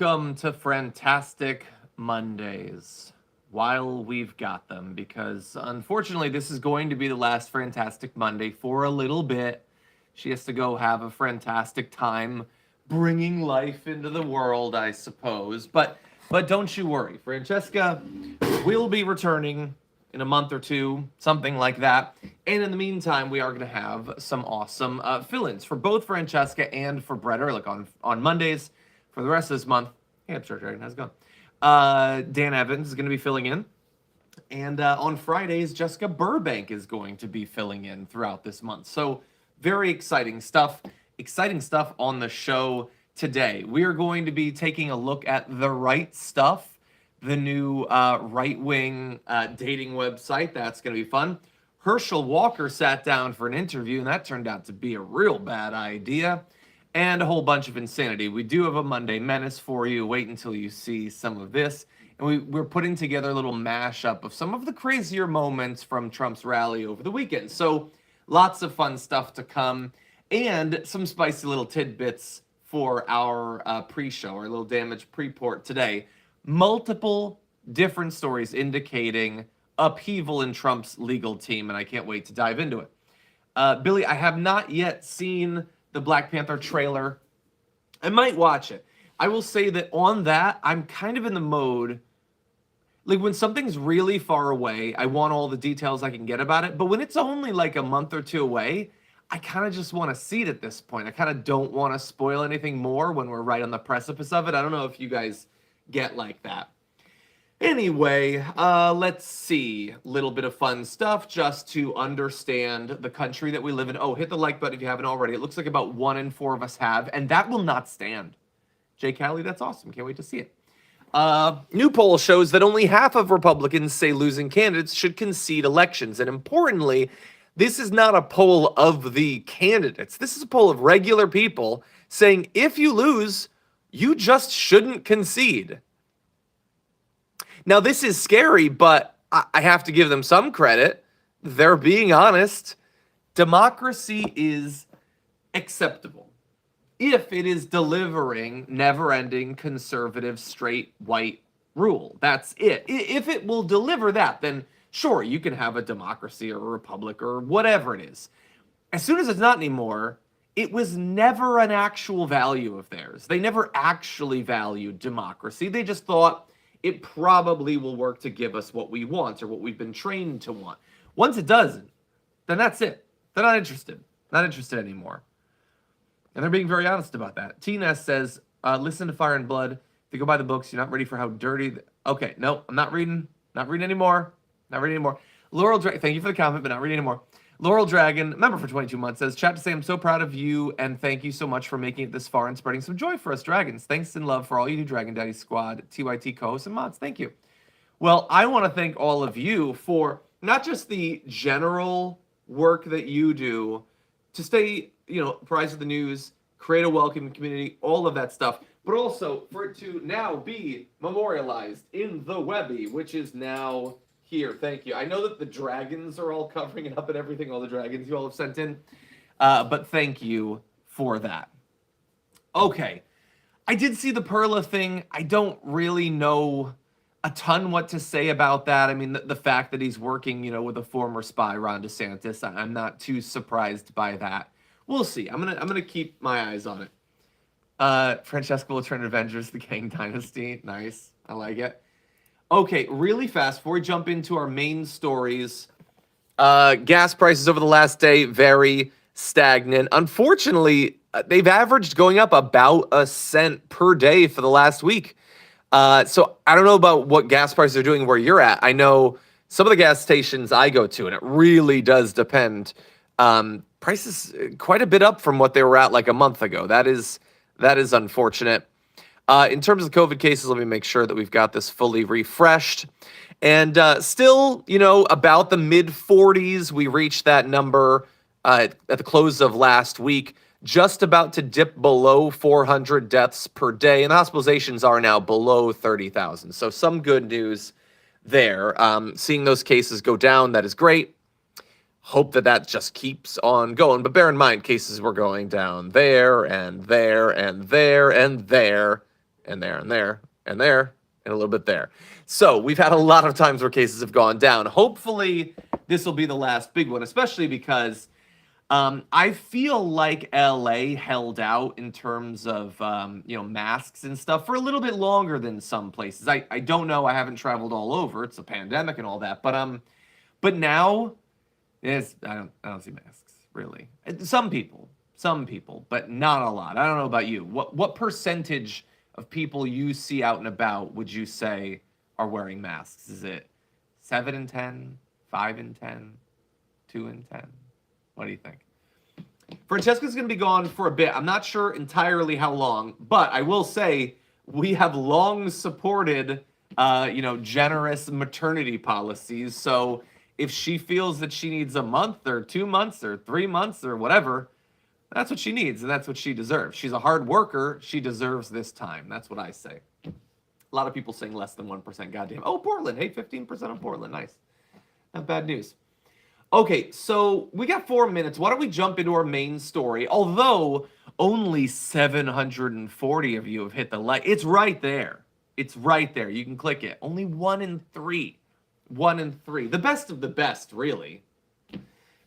Welcome to Fantastic Mondays while we've got them, because unfortunately, this is going to be the last Fantastic Monday for a little bit. She has to go have a fantastic time bringing life into the world, I suppose. But don't you worry, Francesca will be returning in a month or two, something like that. And in the meantime, we are going to have some awesome fill-ins for both Francesca and for Brett Ehrlich on Mondays. For the rest of this month, hey, I'm Dragon, how's it going? Dan Evans is going to be filling in. And on Fridays, Jessica Burbank is going to be filling in throughout this month. So very exciting stuff. Exciting stuff on the show today. We are going to be taking a look at The Right Stuff, the new right-wing dating website. That's going to be fun. Herschel Walker sat down for an interview, and that turned out to be a real bad idea. And a whole bunch of insanity. We do have a Monday Menace for you. Wait until you see some of this. And we're putting together a little mashup of some of the crazier moments from Trump's rally over the weekend. So lots of fun stuff to come. And some spicy little tidbits for our pre-show, our little damage pre-port today. Multiple different stories indicating upheaval in Trump's legal team. And I can't wait to dive into it. Billy, I have not yet seen the Black Panther trailer. I might watch it. I will say that on that, I'm kind of in the mode, like when something's really far away, I want all the details I can get about it. But when it's only like a month or two away, I kind of just want to see it at this point. I kind of don't want to spoil anything more when we're right on the precipice of it. I don't know if you guys get like that. Anyway, let's see. Little bit of fun stuff just to understand the country that we live in. Oh, hit the like button if you haven't already. It looks like about 1 in 4 of us have, and that will not stand. Jay Callie, that's awesome. Can't wait to see it. New poll shows that only half of Republicans say losing candidates should concede elections. And importantly, this is not a poll of the candidates. This is a poll of regular people saying if you lose, you just shouldn't concede. Now, this is scary, but I have to give them some credit. They're being honest. Democracy is acceptable if it is delivering never-ending conservative straight white rule. That's it. If it will deliver that, then sure, you can have a democracy or a republic or whatever it is. As soon as it's not anymore, it was never an actual value of theirs. They never actually valued democracy. They just thought it probably will work to give us what we want or what we've been trained to want. Once it doesn't, then that's it. They're not interested. Not interested anymore. And they're being very honest about that. T-Ness says, listen to Fire and Blood. If you go buy the books, you're not ready for how dirty... Okay, no, I'm not reading. Not reading anymore. Not reading anymore. Laurel Dragon, thank you for the comment, but not reading anymore. Laurel Dragon, member for 22 months, says, chat to say I'm so proud of you and thank you so much for making it this far and spreading some joy for us dragons. Thanks and love for all you do, Dragon Daddy Squad, TYT co-hosts and mods. Thank you. Well, I want to thank all of you for not just the general work that you do to stay, apprised of the news, create a welcoming community, all of that stuff, but also for it to now be memorialized in the Webby, which is now here. Thank you. I know that the dragons are all covering it up and everything, all the dragons you all have sent in, but thank you for that. Okay, I did see the Perla thing. I don't really know a ton what to say about that. I mean, the fact that he's working, with a former spy, Ron DeSantis, I'm not too surprised by that. We'll see. I'm gonna keep my eyes on it. Francesca will turn Avengers, the Kang Dynasty. Nice. I like it. Okay, really fast, before we jump into our main stories, gas prices over the last day, very stagnant. Unfortunately, they've averaged going up about a cent per day for the last week. So I don't know about what gas prices are doing where you're at. I know some of the gas stations I go to, and it really does depend. Prices quite a bit up from what they were at like a month ago. That is unfortunate. In terms of COVID cases, let me make sure that we've got this fully refreshed. And still, about the mid-40s. We reached that number at the close of last week, just about to dip below 400 deaths per day. And the hospitalizations are now below 30,000. So some good news there. Seeing those cases go down, that is great. Hope that just keeps on going. But bear in mind, cases were going down there and there and there and there. and there, and there, and there, and a little bit there. So we've had a lot of times where cases have gone down. Hopefully, this will be the last big one, especially because I feel like LA held out in terms of masks and stuff for a little bit longer than some places. I don't know. I haven't traveled all over. It's a pandemic and all that. But now, I don't see masks really. Some people, but not a lot. I don't know about you. What percentage of people you see out and about would you say are wearing masks? Is it 7 in 10, 5 in 10, 2 in 10? What do you think? Francesca's going to be gone for a bit. I'm not sure entirely how long, but I will say we have long supported, generous maternity policies. So if she feels that she needs a month or 2 months or 3 months or whatever, that's what she needs and that's what she deserves. She's a hard worker. She deserves this time. That's what I say. A lot of people saying less than 1%. Goddamn. Oh, Portland. Hey, 15% on Portland. Nice. Not bad news. Okay, so we got 4 minutes. Why don't we jump into our main story? Although only 740 of you have hit the like. It's right there. It's right there. You can click it. Only 1 in 3. 1 in 3. The best of the best, really.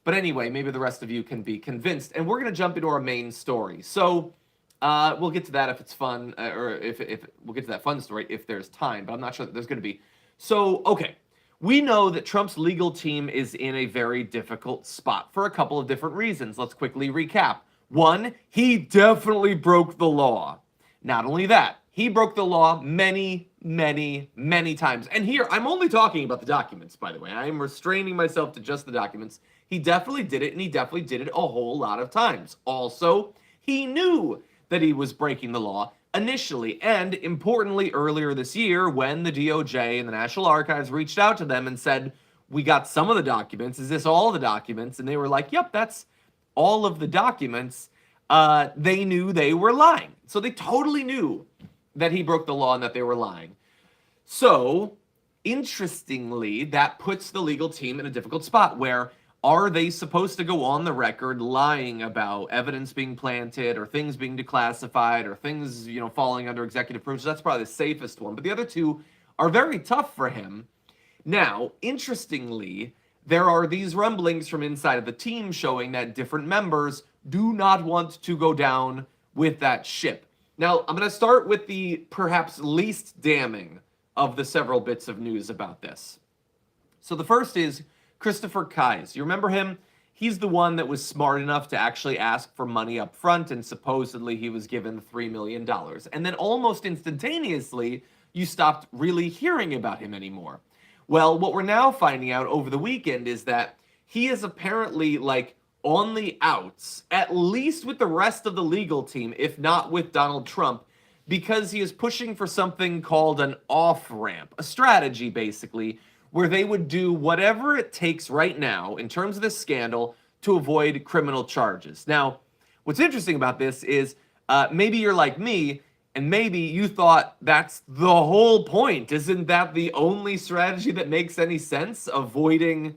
But anyway, maybe the rest of you can be convinced. And we're going to jump into our main story. So we'll get to that if it's fun, or if we'll get to that fun story if there's time. But I'm not sure that there's going to be. So, okay. We know that Trump's legal team is in a very difficult spot for a couple of different reasons. Let's quickly recap. 1, he definitely broke the law. Not only that, he broke the law many, many, many times. And here, I'm only talking about the documents, by the way. I am restraining myself to just the documents. He definitely did it, and he definitely did it a whole lot of times. Also, he knew that he was breaking the law initially, and importantly, earlier this year, when the DOJ and the National Archives reached out to them and said, we got some of the documents, is this all the documents? And they were like, yep, that's all of the documents. They knew they were lying. So they totally knew that he broke the law and that they were lying. So, interestingly, that puts the legal team in a difficult spot where are they supposed to go on the record lying about evidence being planted or things being declassified or things, falling under executive privilege? That's probably the safest one. But the other two are very tough for him. Now, interestingly, there are these rumblings from inside of the team showing that different members do not want to go down with that ship. Now, I'm going to start with the perhaps least damning of the several bits of news about this. So the first is Christopher Kise. You remember him? He's the one that was smart enough to actually ask for money up front, and supposedly he was given $3 million. And then almost instantaneously, you stopped really hearing about him anymore. Well, what we're now finding out over the weekend is that he is apparently on the outs, at least with the rest of the legal team, if not with Donald Trump, because he is pushing for something called an off-ramp, a strategy basically, where they would do whatever it takes right now in terms of this scandal to avoid criminal charges. Now, what's interesting about this is maybe you're like me, and maybe you thought that's the whole point. Isn't that the only strategy that makes any sense, avoiding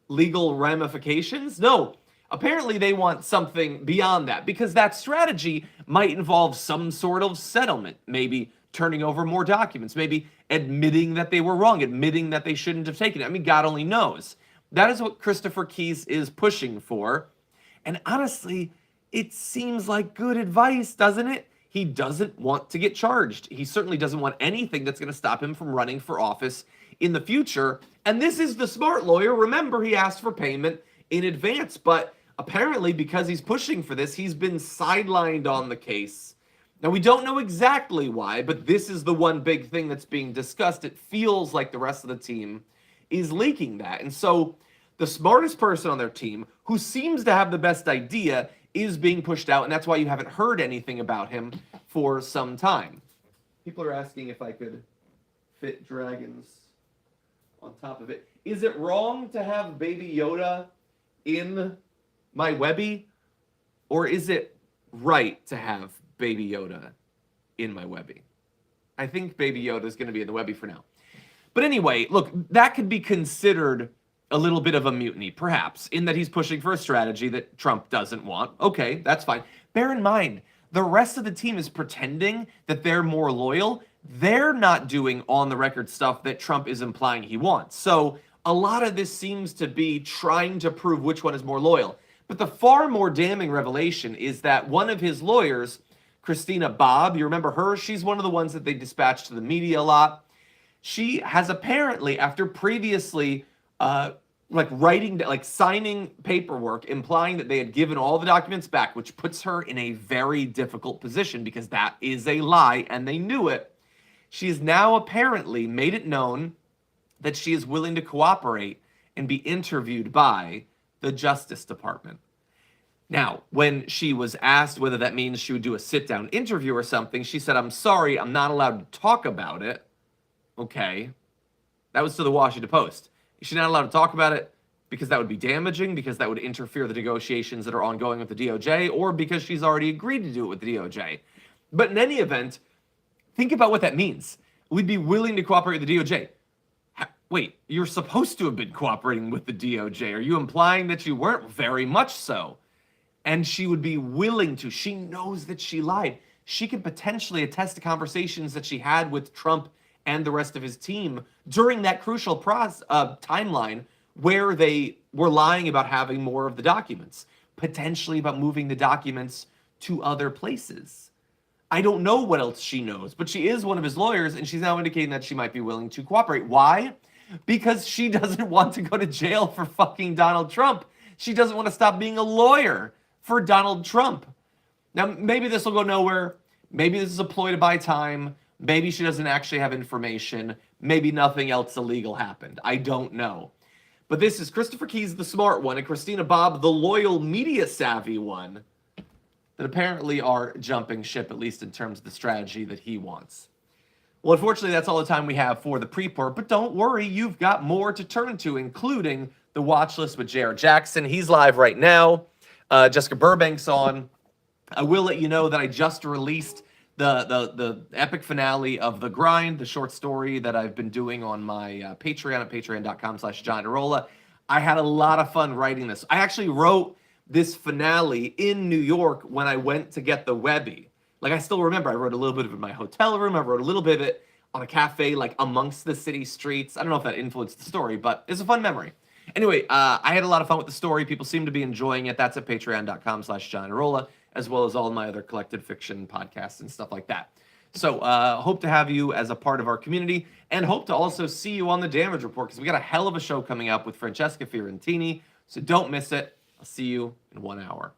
legal ramifications? No, apparently they want something beyond that, because that strategy might involve some sort of settlement, maybe turning over more documents, maybe admitting that they were wrong, admitting that they shouldn't have taken it. I mean, God only knows. That is what Christopher Kise is pushing for. And honestly, it seems like good advice, doesn't it? He doesn't want to get charged. He certainly doesn't want anything that's going to stop him from running for office in the future. And this is the smart lawyer. Remember, he asked for payment in advance, but apparently because he's pushing for this, he's been sidelined on the case. Now, we don't know exactly why, but this is the one big thing that's being discussed. It feels like the rest of the team is leaking that. And so the smartest person on their team, who seems to have the best idea, is being pushed out, and that's why you haven't heard anything about him for some time. People are asking if I could fit dragons on top of it. Is it wrong to have Baby Yoda in my Webby, or is it right to have Baby Yoda in my Webby? I think Baby Yoda is going to be in the Webby for now. But anyway, look, that could be considered a little bit of a mutiny, perhaps, in that he's pushing for a strategy that Trump doesn't want. Okay, that's fine. Bear in mind, The rest of the team is pretending that they're more loyal. They're not doing on-the-record stuff that Trump is implying he wants. So a lot of this seems to be trying to prove which one is more loyal. But the far more damning revelation is that one of his lawyers, Christina Bobb, you remember her? She's one of the ones that they dispatch to the media a lot. She has apparently, after previously signing paperwork implying that they had given all the documents back, which puts her in a very difficult position because that is a lie and they knew it. She's now apparently made it known that she is willing to cooperate and be interviewed by the Justice Department. Now, when she was asked whether that means she would do a sit-down interview or something, she said, "I'm sorry, I'm not allowed to talk about it." Okay. That was to the Washington Post. Is she not allowed to talk about it because that would be damaging, because that would interfere with the negotiations that are ongoing with the DOJ, or because she's already agreed to do it with the DOJ? But in any event, think about what that means. We'd be willing to cooperate with the DOJ. Wait, you're supposed to have been cooperating with the DOJ. Are you implying that you weren't? Very much so. And she would be willing to. She knows that she lied. She could potentially attest to conversations that she had with Trump and the rest of his team during that crucial timeline where they were lying about having more of the documents, potentially about moving the documents to other places. I don't know what else she knows, but she is one of his lawyers, and she's now indicating that she might be willing to cooperate. Why? Because she doesn't want to go to jail for fucking Donald Trump. She doesn't want to stop being a lawyer for Donald Trump. Now, maybe this will go nowhere. Maybe this is a ploy to buy time. Maybe she doesn't actually have information. Maybe nothing else illegal happened. I don't know. But this is Christopher Keyes, the smart one, and Christina Bobb, the loyal, media-savvy one, that apparently are jumping ship, at least in terms of the strategy that he wants. Well, unfortunately, that's all the time we have for the pre-port, but don't worry, you've got more to turn to, including the watch list with Jared Jackson. He's live right now. Jessica Burbank's on. I will let you know that I just released the epic finale of The Grind, the short story that I've been doing on my Patreon at patreon.com/JohnArola. I had a lot of fun writing this. I actually wrote this finale in New York when I went to get the Webby. Like, I still remember, I wrote a little bit of it in my hotel room. I wrote a little bit of it on a cafe, like, amongst the city streets. I don't know if that influenced the story, but it's a fun memory. Anyway, I had a lot of fun with the story. People seem to be enjoying it. That's at patreon.com/JohnArola, as well as all of my other collected fiction podcasts and stuff like that. So hope to have you as a part of our community, and hope to also see you on the Damage Report, because we got a hell of a show coming up with Francesca Fiorentini. So don't miss it. I'll see you in 1 hour.